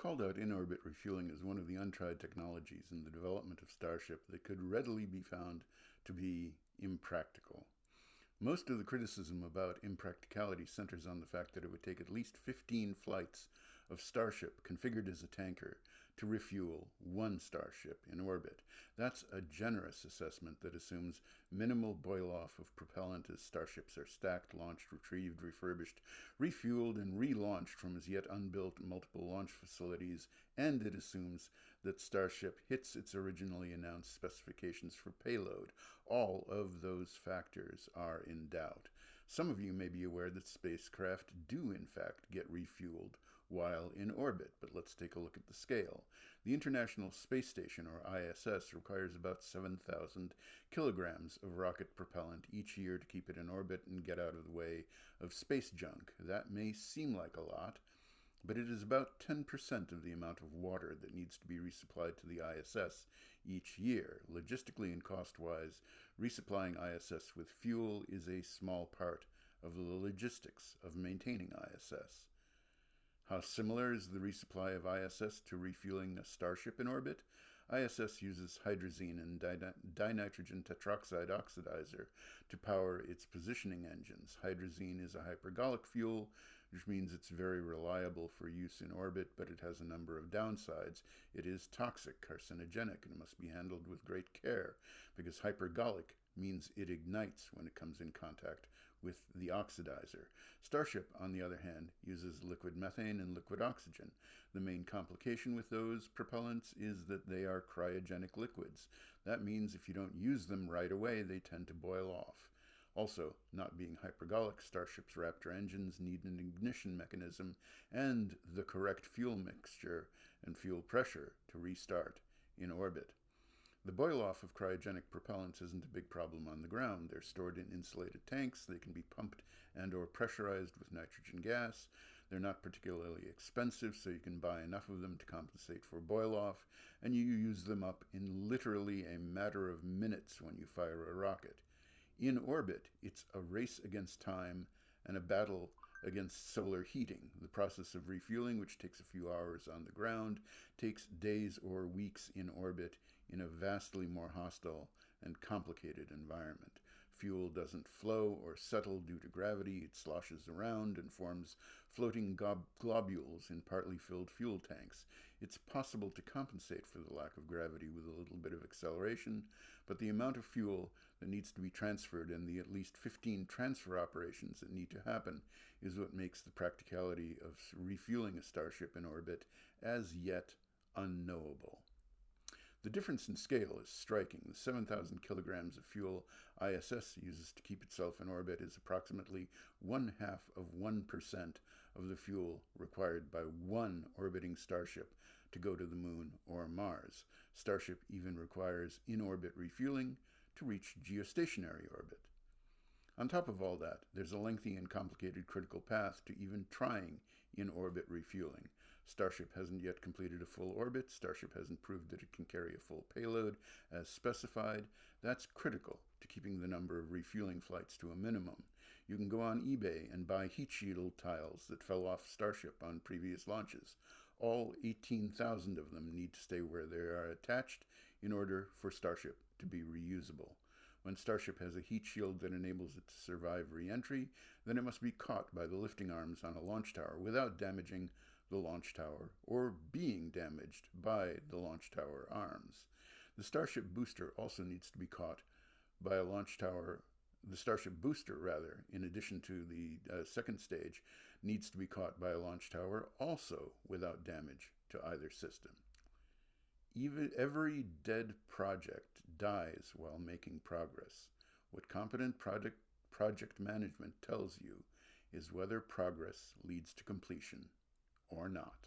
called out in-orbit refueling as one of the untried technologies in the development of Starship that could readily be found to be impractical. Most of the criticism about impracticality centers on the fact that it would take at least 15 flights of Starship configured as a tanker to refuel one Starship in orbit. That's a generous assessment that assumes minimal boil-off of propellant as Starships are stacked, launched, retrieved, refurbished, refueled, and relaunched from as yet unbuilt multiple launch facilities, and it assumes that Starship hits its originally announced specifications for payload. All of those factors are in doubt. Some of you may be aware that spacecraft do in fact get refueled while in orbit, but let's take a look at the scale. The International Space Station, or ISS, requires about 7,000 kilograms of rocket propellant each year to keep it in orbit and get out of the way of space junk. That may seem like a lot, but it is about 10% of the amount of water that needs to be resupplied to the ISS each year. Logistically and cost-wise, resupplying ISS with fuel is a small part of the logistics of maintaining ISS. How similar is the resupply of ISS to refueling a Starship in orbit? ISS uses hydrazine and dinitrogen tetroxide oxidizer to power its positioning engines. Hydrazine is a hypergolic fuel, which means it's very reliable for use in orbit, but it has a number of downsides. It is toxic, carcinogenic, and must be handled with great care, because hypergolic means it ignites when it comes in contact with the oxidizer. Starship, on the other hand, uses liquid methane and liquid oxygen. The main complication with those propellants is that they are cryogenic liquids. That means if you don't use them right away, they tend to boil off. Also, not being hypergolic, Starship's Raptor engines need an ignition mechanism and the correct fuel mixture and fuel pressure to restart in orbit. The boil-off of cryogenic propellants isn't a big problem on the ground. They're stored in insulated tanks. They can be pumped and or pressurized with nitrogen gas. They're not particularly expensive, so you can buy enough of them to compensate for boil-off, and you use them up in literally a matter of minutes when you fire a rocket. In orbit, it's a race against time and a battle against solar heating. The process of refueling, which takes a few hours on the ground, takes days or weeks in orbit in a vastly more hostile and complicated environment. Fuel doesn't flow or settle due to gravity. It sloshes around and forms floating globules in partly filled fuel tanks. It's possible to compensate for the lack of gravity with a little bit of acceleration, but the amount of fuel that needs to be transferred and the at least 15 transfer operations that need to happen is what makes the practicality of refueling a Starship in orbit as yet unknowable. The difference in scale is striking. The 7,000 kilograms of fuel ISS uses to keep itself in orbit is approximately 0.5% of the fuel required by one orbiting Starship to go to the Moon or Mars. Starship even requires in-orbit refueling to reach geostationary orbit. On top of all that, there's a lengthy and complicated critical path to even trying in-orbit refueling. Starship hasn't yet completed a full orbit. Starship hasn't proved that it can carry a full payload as specified. That's critical to keeping the number of refueling flights to a minimum. You can go on eBay and buy heat shield tiles that fell off Starship on previous launches. All 18,000 of them need to stay where they are attached in order for Starship to be reusable. When Starship has a heat shield that enables it to survive re-entry, then it must be caught by the lifting arms on a launch tower without damaging the launch tower or being damaged by the launch tower arms. The Starship booster also needs to be caught by a launch tower. The Starship booster, rather, in addition to the second stage, needs to be caught by a launch tower also without damage to either system. Every dead project dies while making progress. What competent project management tells you is whether progress leads to completion or not.